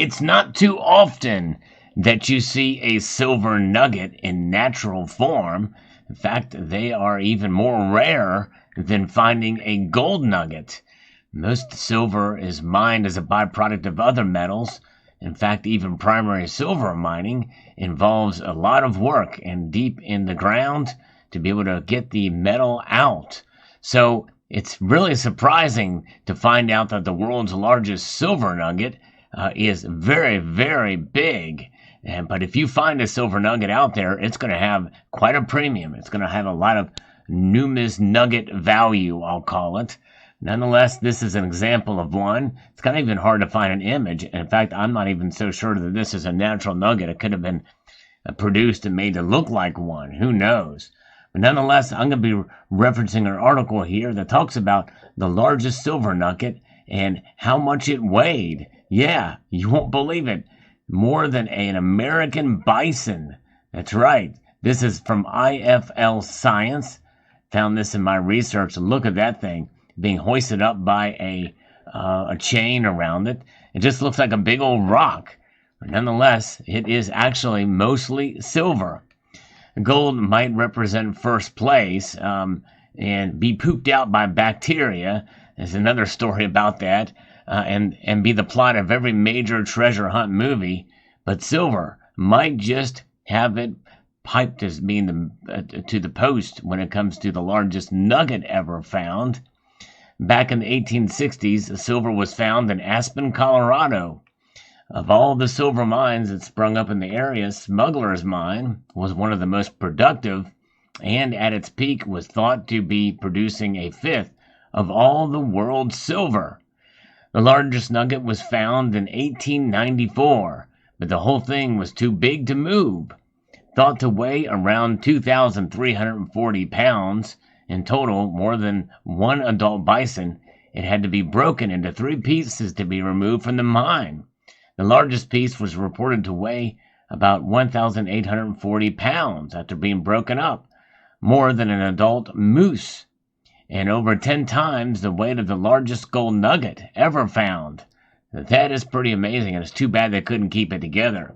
It's not too often that you see a silver nugget in natural form. In fact, they are even more rare than finding a gold nugget. Most silver is mined as a byproduct of other metals. In fact, even primary silver mining involves a lot of work and deep in the ground to be able to get the metal out. So it's really surprising to find out that the world's largest silver nugget is very, very big. But if you find a silver nugget out there, it's going to have quite a premium. It's going to have a lot of numis nugget value, I'll call it. Nonetheless, this is an example of one. It's kind of even hard to find an image. In fact, I'm not even so sure that this is a natural nugget. It could have been produced and made to look like one. Who knows? But nonetheless, I'm going to be referencing an article here that talks about the largest silver nugget and how much it weighed. Yeah, you won't believe it. More than an American bison. That's right. This is from IFL Science. Found this in my research. Look at that thing being hoisted up by a chain around it. It just looks like a big old rock. But nonetheless, it is actually mostly silver. Gold might represent first place and be pooped out by bacteria. There's another story about that. And be the plot of every major treasure hunt movie, but silver might just have it piped as being to the post when it comes to the largest nugget ever found. Back in the 1860s, silver was found in Aspen, Colorado. Of all the silver mines that sprung up in the area, Smuggler's Mine was one of the most productive, and at its peak was thought to be producing a fifth of all the world's silver. The largest nugget was found in 1894, but the whole thing was too big to move. Thought to weigh around 2,340 pounds, in total more than one adult bison, it had to be broken into 3 pieces to be removed from the mine. The largest piece was reported to weigh about 1,840 pounds after being broken up, more than an adult moose, and over 10 times the weight of the largest gold nugget ever found. That is pretty amazing, and it's too bad they couldn't keep it together.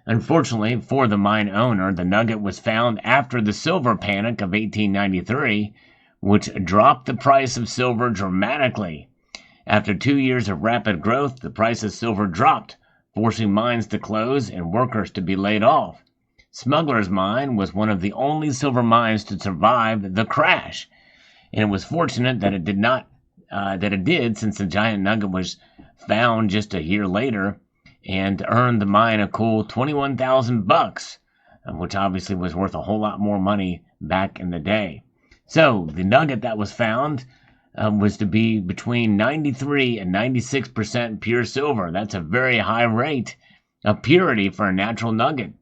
Unfortunately for the mine owner, the nugget was found after the silver panic of 1893, which dropped the price of silver dramatically. After 2 years of rapid growth, the price of silver dropped, forcing mines to close and workers to be laid off. Smuggler's Mine was one of the only silver mines to survive the crash, and it was fortunate that it did, since the giant nugget was found just a year later and earned the mine a cool $21,000, which obviously was worth a whole lot more money back in the day. So the nugget that was found was to be between 93 and 96% pure silver. That's a very high rate of purity for a natural nugget.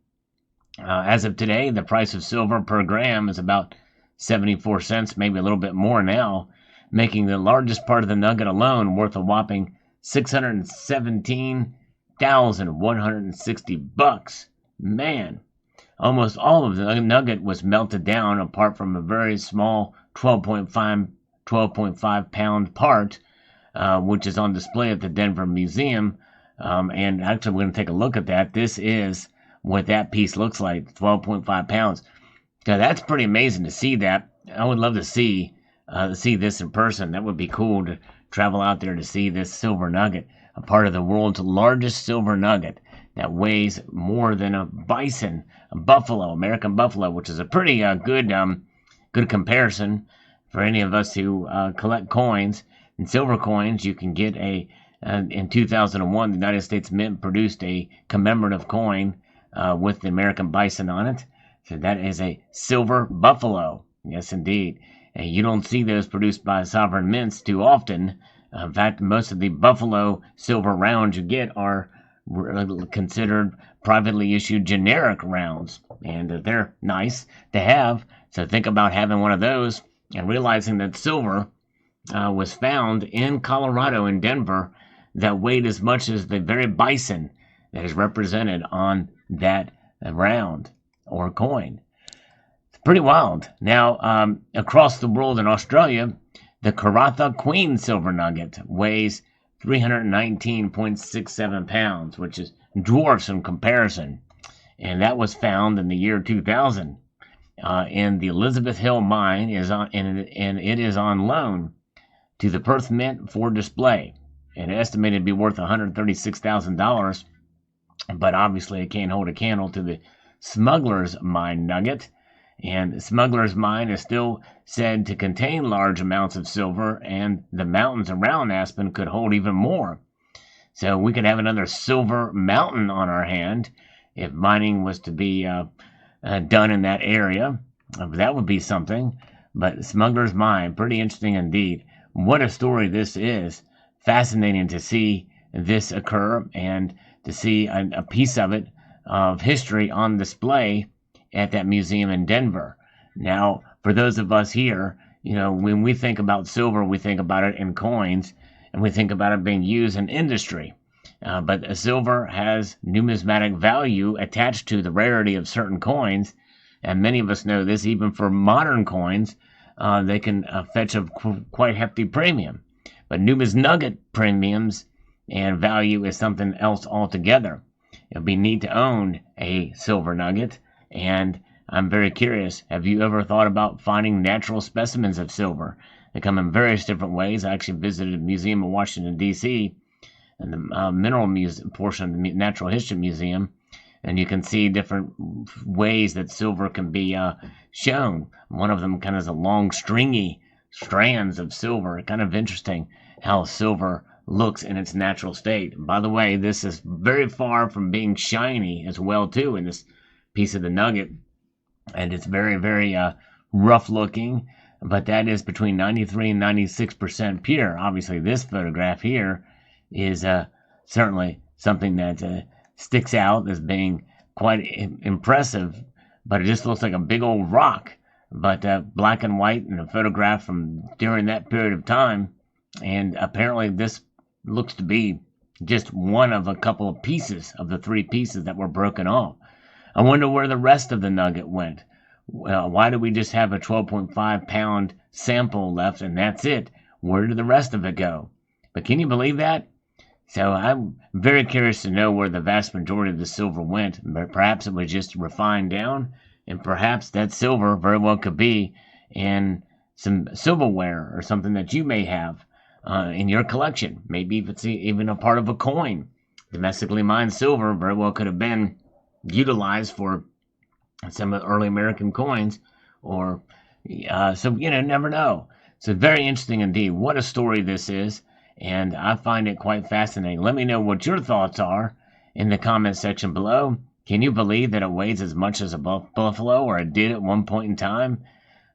As of today, the price of silver per gram is about 74 cents, maybe a little bit more now, making the largest part of the nugget alone worth a whopping $617,160. Man, almost all of the nugget was melted down apart from a very small 12.5 pound part, which is on display at the Denver Museum. And actually, we're going to take a look at that. This is what that piece looks like, 12.5 pounds. Now, that's pretty amazing to see that. I would love to see this in person. That would be cool to travel out there to see this silver nugget, a part of the world's largest silver nugget that weighs more than a bison, a buffalo, American buffalo, which is a pretty good comparison for any of us who collect coins. And silver coins, you can get in 2001, the United States Mint produced a commemorative coin with the American bison on it. So that is a silver buffalo. Yes, indeed. And you don't see those produced by sovereign mints too often. In fact, most of the buffalo silver rounds you get are considered privately issued generic rounds. And they're nice to have. So think about having one of those and realizing that silver was found in Colorado, in Denver, that weighed as much as the very bison that is represented on that round or coin. It's pretty wild. Now, across the world in Australia, the Karatha Queen silver nugget weighs 319.67 pounds, which is dwarfs in comparison. And that was found in the year 2000. And the Elizabeth Hill mine is on, and it is on loan to the Perth Mint for display. And estimated to be worth $136,000, but obviously it can't hold a candle to the Smuggler's Mine nugget. And Smuggler's Mine is still said to contain large amounts of silver, and the mountains around Aspen could hold even more. So we could have another silver mountain on our hand if mining was to be done in that area. That would be something. But Smuggler's Mine, pretty interesting indeed. What a story this is. Fascinating to see this occur and to see a piece of it, of history, on display at that museum in Denver. Now, for those of us here, when we think about silver, we think about it in coins, and we think about it being used in industry. But silver has numismatic value attached to the rarity of certain coins, and many of us know this. Even for modern coins, they can fetch a quite hefty premium. But Nugget premiums and value is something else altogether. It'd be neat to own a silver nugget, and I'm very curious. Have you ever thought about finding natural specimens of silver? They come in various different ways. I actually visited a museum in Washington, D.C., and the mineral portion of the Natural History Museum, and you can see different ways that silver can be shown. One of them kind of is a long, stringy strands of silver. Kind of interesting how silver looks in its natural state. By the way, this is very far from being shiny as well, too, in this piece of the nugget. And it's very, very rough looking, but that is between 93 and 96% pure. Obviously, this photograph here is certainly something that sticks out as being quite impressive, but it just looks like a big old rock. But black and white, and a photograph from during that period of time, and apparently this looks to be just one of a couple of pieces of the three pieces that were broken off. I wonder where the rest of the nugget went. Why do we just have a 12.5 pound sample left and that's it? Where did the rest of it go? But can you believe that? So I'm very curious to know where the vast majority of the silver went. But perhaps it was just refined down, and perhaps that silver very well could be in some silverware or something that you may have in your collection. Maybe if it's even a part of a coin. Domestically mined silver very well could have been utilized for some of the early American coins, or so never know. So very interesting indeed. What a story this is, and I find it quite fascinating. Let me know what your thoughts are in the comment section below. Can you believe that it weighs as much as a buffalo, or it did at one point in time?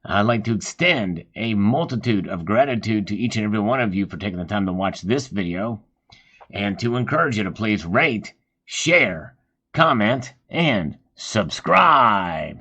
I'd like to extend a multitude of gratitude to each and every one of you for taking the time to watch this video, and to encourage you to please rate, share, comment, and subscribe.